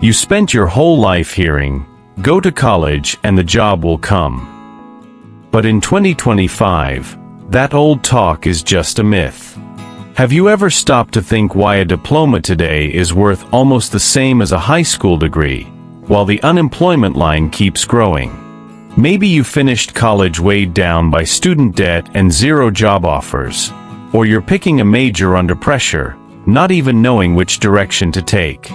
You spent your whole life hearing, "Go to college and the job will come." But in 2025, that old talk is just a myth. Have you ever stopped to think why a diploma today is worth almost the same as a high school degree, while the unemployment line keeps growing? Maybe you finished college weighed down by student debt and zero job offers, or you're picking a major under pressure, not even knowing which direction to take.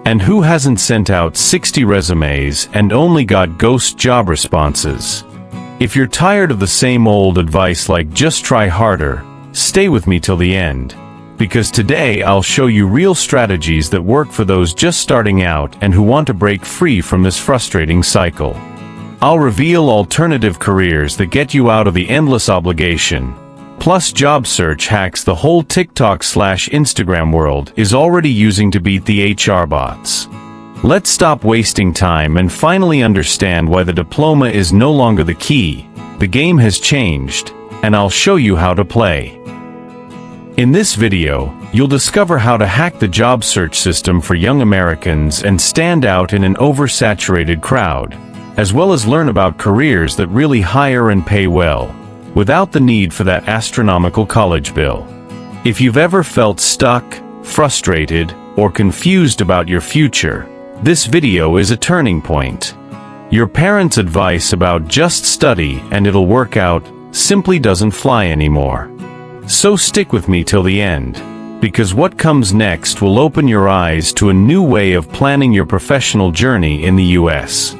And who hasn't sent out 60 resumes and only got ghost job responses? If you're tired of the same old advice like just try harder, stay with me till the end, because today I'll show you real strategies that work for those just starting out and who want to break free from this frustrating cycle. I'll reveal alternative careers that get you out of the endless obligation, plus job search hacks the whole TikTok/Instagram world is already using to beat the HR bots. Let's stop wasting time and finally understand why the diploma is no longer the key. The game has changed, and I'll show you how to play. In this video, you'll discover how to hack the job search system for young Americans and stand out in an oversaturated crowd, as well as learn about careers that really hire and pay well, without the need for that astronomical college bill. If you've ever felt stuck, frustrated, or confused about your future, this video is a turning point. Your parents' advice about just study and it'll work out simply doesn't fly anymore. So stick with me till the end, because what comes next will open your eyes to a new way of planning your professional journey in the US.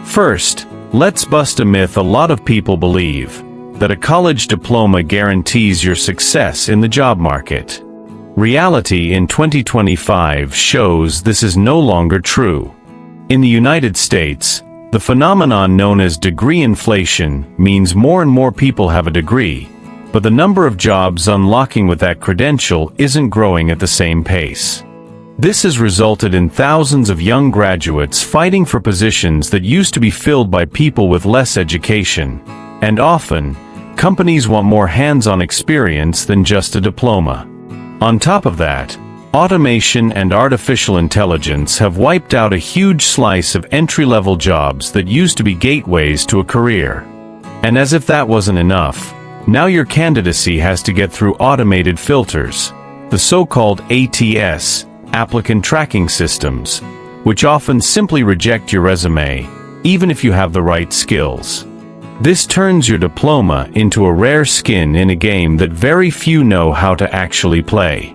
First, let's bust a myth a lot of people believe, that a college diploma guarantees your success in the job market. Reality in 2025 shows this is no longer true. In the United States, the phenomenon known as degree inflation means more and more people have a degree, but the number of jobs unlocking with that credential isn't growing at the same pace. This has resulted in thousands of young graduates fighting for positions that used to be filled by people with less education, and often, companies want more hands-on experience than just a diploma. On top of that, automation and artificial intelligence have wiped out a huge slice of entry-level jobs that used to be gateways to a career. And as if that wasn't enough, now your candidacy has to get through automated filters, the so-called ATS, applicant tracking systems, which often simply reject your resume, even if you have the right skills. This turns your diploma into a rare skin in a game that very few know how to actually play.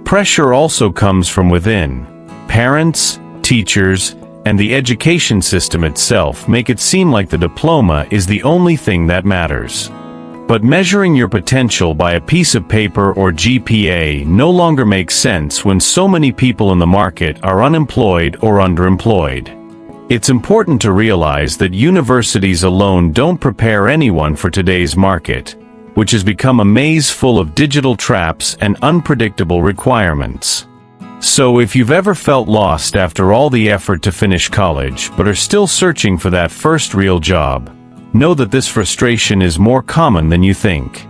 Pressure also comes from within. Parents, teachers, and the education system itself make it seem like the diploma is the only thing that matters. But measuring your potential by a piece of paper or GPA no longer makes sense when so many people in the market are unemployed or underemployed. It's important to realize that universities alone don't prepare anyone for today's market, which has become a maze full of digital traps and unpredictable requirements. So if you've ever felt lost after all the effort to finish college but are still searching for that first real job, know that this frustration is more common than you think.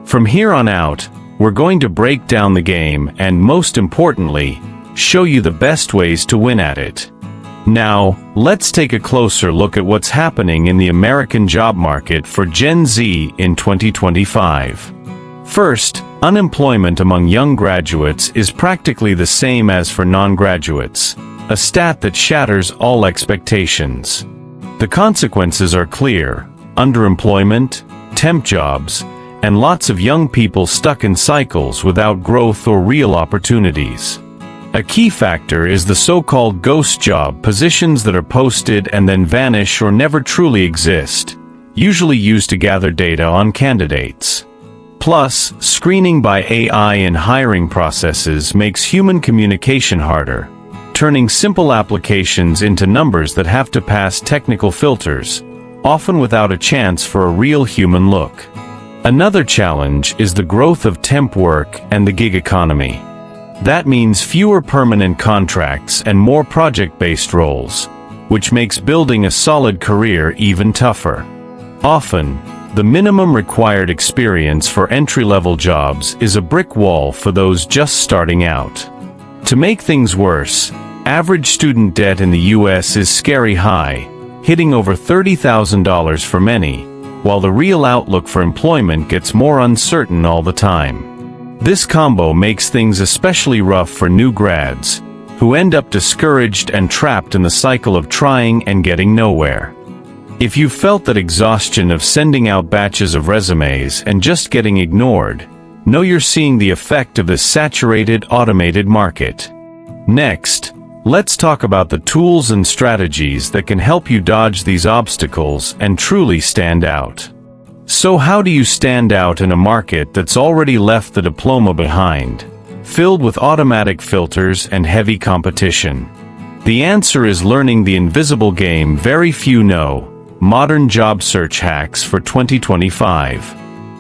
From here on out, we're going to break down the game and, most importantly, show you the best ways to win at it. Now, let's take a closer look at what's happening in the American job market for Gen Z in 2025. First, unemployment among young graduates is practically the same as for non-graduates, a stat that shatters all expectations. The consequences are clear: underemployment, temp jobs, and lots of young people stuck in cycles without growth or real opportunities. A key factor is the so-called ghost job positions that are posted and then vanish or never truly exist, usually used to gather data on candidates. Plus, screening by AI in hiring processes makes human communication harder, turning simple applications into numbers that have to pass technical filters, often without a chance for a real human look. Another challenge is the growth of temp work and the gig economy. That means fewer permanent contracts and more project-based roles, which makes building a solid career even tougher. Often, the minimum required experience for entry-level jobs is a brick wall for those just starting out. To make things worse, Average student debt in the US is scary high, hitting over $30,000 for many, while the real outlook for employment gets more uncertain all the time. This combo makes things especially rough for new grads, who end up discouraged and trapped in the cycle of trying and getting nowhere. If you've felt that exhaustion of sending out batches of resumes and just getting ignored, know you're seeing the effect of this saturated, automated market. Next, let's talk about the tools and strategies that can help you dodge these obstacles and truly stand out. So how do you stand out in a market that's already left the diploma behind, filled with automatic filters and heavy competition? The answer is learning the invisible game very few know: modern job search hacks for 2025.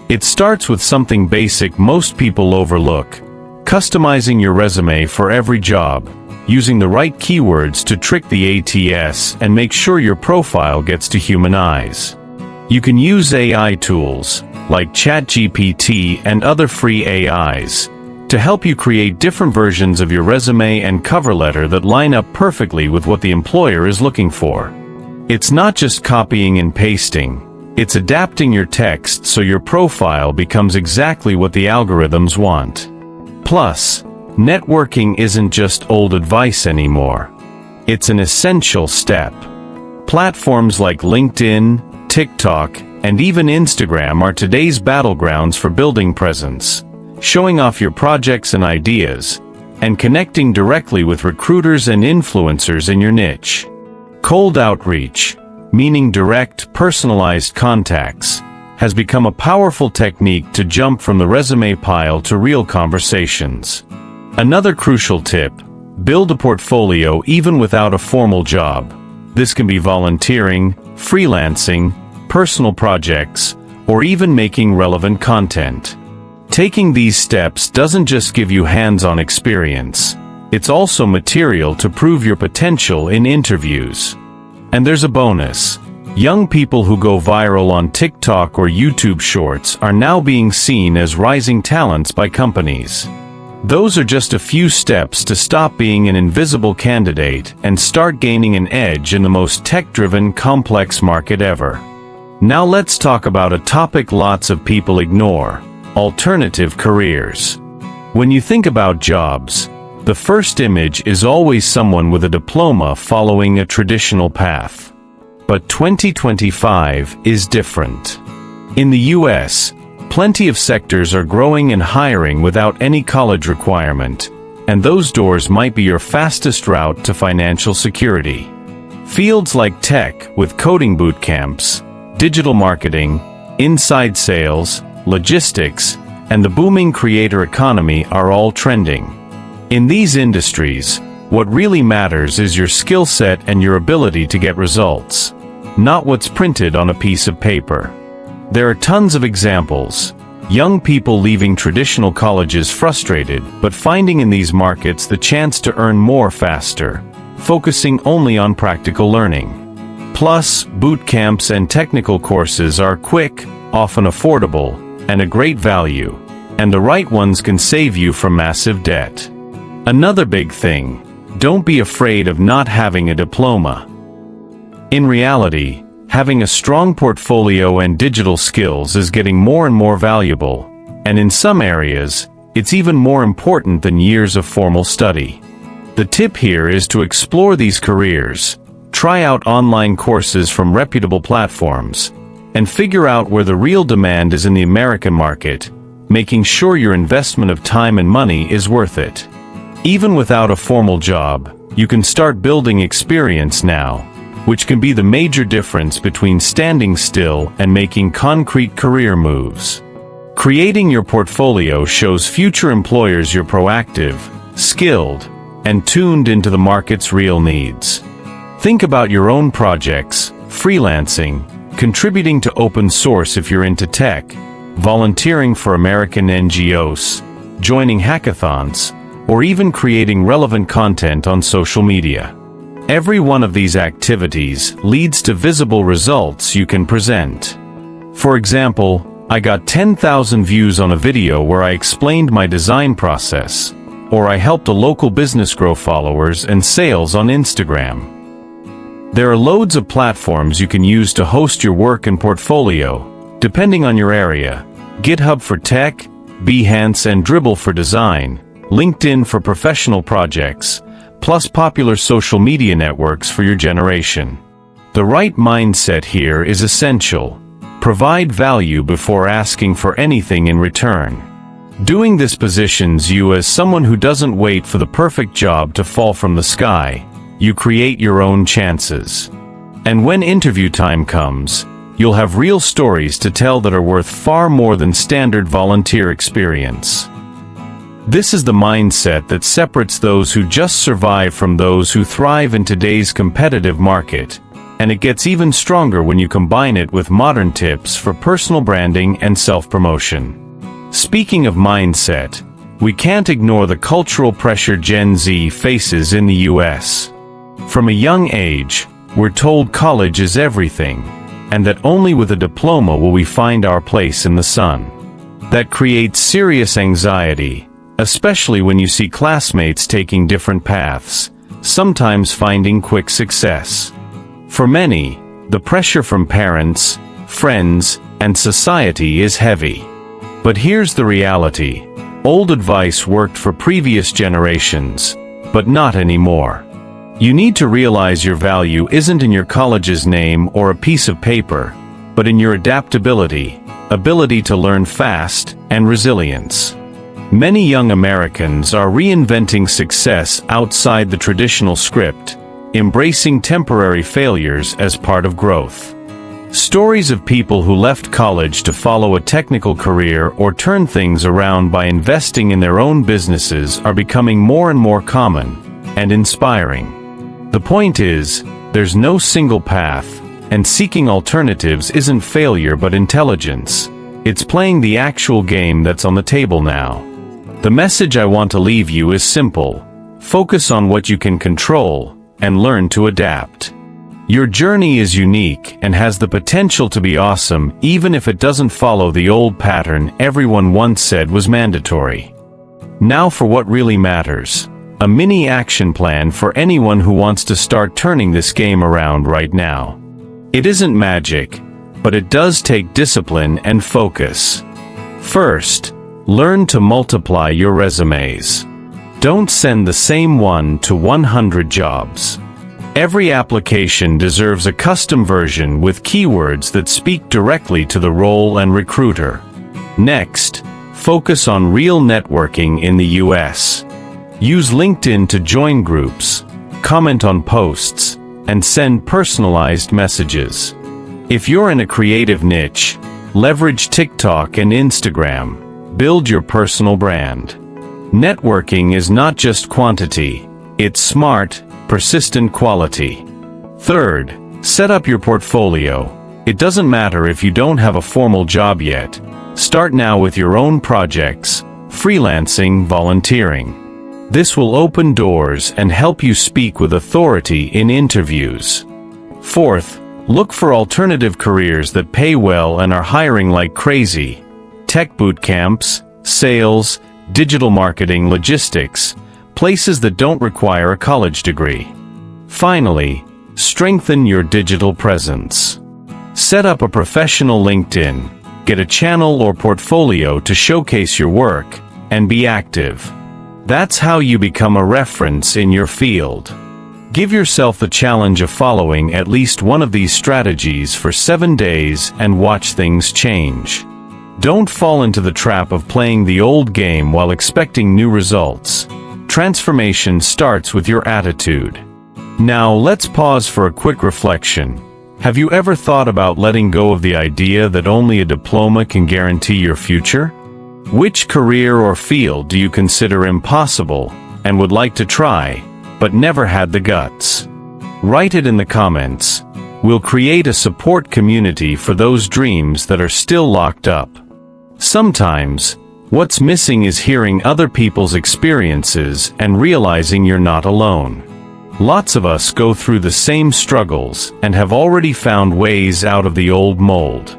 It starts with something basic most people overlook: customizing your resume for every job, using the right keywords to trick the ATS and make sure your profile gets to human eyes. You can use AI tools, like ChatGPT and other free AIs, to help you create different versions of your resume and cover letter that line up perfectly with what the employer is looking for. It's not just copying and pasting, it's adapting your text so your profile becomes exactly what the algorithms want. Plus, networking isn't just old advice anymore. It's an essential step. Platforms like LinkedIn, TikTok, and even Instagram are today's battlegrounds for building presence, showing off your projects and ideas, and connecting directly with recruiters and influencers in your niche. Cold outreach, meaning direct, personalized contacts, has become a powerful technique to jump from the resume pile to real conversations. Another crucial tip: build a portfolio even without a formal job. This can be volunteering, freelancing, personal projects, or even making relevant content. Taking these steps doesn't just give you hands-on experience, it's also material to prove your potential in interviews. And there's a bonus. Young people who go viral on TikTok or YouTube Shorts are now being seen as rising talents by companies. Those are just a few steps to stop being an invisible candidate and start gaining an edge in the most tech-driven, complex market ever. Now let's talk about a topic lots of people ignore: alternative careers. When you think about jobs, the first image is always someone with a diploma following a traditional path. But 2025 is different. In the US, plenty of sectors are growing and hiring without any college requirement, and those doors might be your fastest route to financial security. Fields like tech, with coding boot camps, digital marketing, inside sales, logistics, and the booming creator economy are all trending. In these industries, what really matters is your skill set and your ability to get results, not what's printed on a piece of paper. There are tons of examples: young people leaving traditional colleges frustrated but finding in these markets the chance to earn more faster, focusing only on practical learning. Plus, boot camps and technical courses are quick, often affordable, and a great value, and the right ones can save you from massive debt. Another big thing: don't be afraid of not having a diploma. In reality, having a strong portfolio and digital skills is getting more and more valuable, and in some areas, it's even more important than years of formal study. The tip here is to explore these careers, try out online courses from reputable platforms, and figure out where the real demand is in the American market, making sure your investment of time and money is worth it. Even without a formal job, you can start building experience now, which can be the major difference between standing still and making concrete career moves. Creating your portfolio shows future employers you're proactive, skilled, and tuned into the market's real needs. Think about your own projects, freelancing, contributing to open source if you're into tech, volunteering for American NGOs, joining hackathons, or even creating relevant content on social media. Every one of these activities leads to visible results you can present. For example, I got 10,000 views on a video where I explained my design process, or I helped a local business grow followers and sales on Instagram. There are loads of platforms you can use to host your work and portfolio, depending on your area. GitHub for tech, Behance and Dribbble for design, LinkedIn for professional projects, plus popular social media networks for your generation. The right mindset here is essential. Provide value before asking for anything in return. Doing this positions you as someone who doesn't wait for the perfect job to fall from the sky. You create your own chances. And when interview time comes, you'll have real stories to tell that are worth far more than standard volunteer experience. This is the mindset that separates those who just survive from those who thrive in today's competitive market, and it gets even stronger when you combine it with modern tips for personal branding and self-promotion. Speaking of mindset, we can't ignore the cultural pressure Gen Z faces in the US. From a young age, we're told college is everything, and that only with a diploma will we find our place in the sun. That creates serious anxiety, especially when you see classmates taking different paths, sometimes finding quick success. For many, the pressure from parents, friends, and society is heavy. But here's the reality. Old advice worked for previous generations, but not anymore. You need to realize your value isn't in your college's name or a piece of paper, but in your adaptability, ability to learn fast, and resilience. Many young Americans are reinventing success outside the traditional script, embracing temporary failures as part of growth. Stories of people who left college to follow a technical career or turn things around by investing in their own businesses are becoming more and more common, and inspiring. The point is, there's no single path, and seeking alternatives isn't failure but intelligence. It's playing the actual game that's on the table now. The message I want to leave you is simple. Focus on what you can control, and learn to adapt. Your journey is unique and has the potential to be awesome even if it doesn't follow the old pattern everyone once said was mandatory. Now for what really matters. A mini action plan for anyone who wants to start turning this game around right now. It isn't magic, but it does take discipline and focus. First, learn to multiply your resumes. Don't send the same one to 100 jobs. Every application deserves a custom version with keywords that speak directly to the role and recruiter. Next, focus on real networking in the US. Use LinkedIn to join groups, comment on posts, and send personalized messages. If you're in a creative niche, leverage TikTok and Instagram. Build your personal brand. Networking is not just quantity, it's smart, persistent quality. Third, set up your portfolio. It doesn't matter if you don't have a formal job yet. Start now with your own projects, freelancing, volunteering. This will open doors and help you speak with authority in interviews. Fourth, look for alternative careers that pay well and are hiring like crazy. Tech boot camps, sales, digital marketing, logistics, places that don't require a college degree. Finally, strengthen your digital presence. Set up a professional LinkedIn, get a channel or portfolio to showcase your work, and be active. That's how you become a reference in your field. Give yourself the challenge of following at least one of these strategies for 7 days and watch things change. Don't fall into the trap of playing the old game while expecting new results. Transformation starts with your attitude. Now let's pause for a quick reflection. Have you ever thought about letting go of the idea that only a diploma can guarantee your future? Which career or field do you consider impossible and would like to try, but never had the guts? Write it in the comments. We'll create a support community for those dreams that are still locked up. Sometimes, what's missing is hearing other people's experiences and realizing you're not alone. Lots of us go through the same struggles and have already found ways out of the old mold.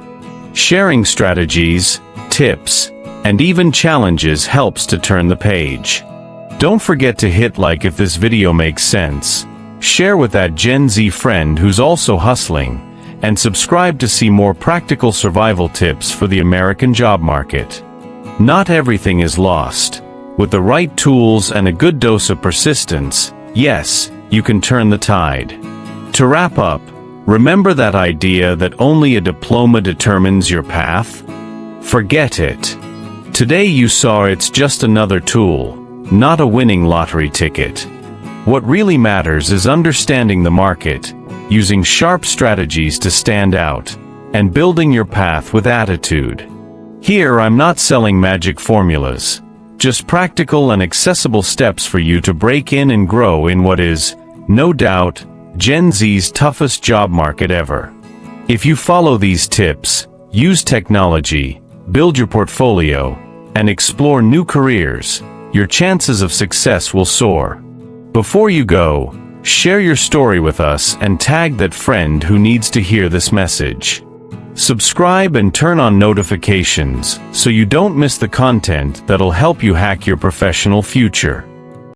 Sharing strategies, tips, and even challenges helps to turn the page. Don't forget to hit like if this video makes sense, share with that Gen Z friend who's also hustling, and subscribe to see more practical survival tips for the American job market. Not everything is lost. With the right tools and a good dose of persistence, yes, you can turn the tide. To wrap up, remember that idea that only a diploma determines your path? Forget it. Today you saw it's just another tool, not a winning lottery ticket. What really matters is understanding the market, using sharp strategies to stand out, and building your path with attitude. Here I'm not selling magic formulas, just practical and accessible steps for you to break in and grow in what is, no doubt, Gen Z's toughest job market ever. If you follow these tips, use technology, build your portfolio, and explore new careers, your chances of success will soar. Before you go, share your story with us and tag that friend who needs to hear this message. Subscribe and turn on notifications so you don't miss the content that'll help you hack your professional future.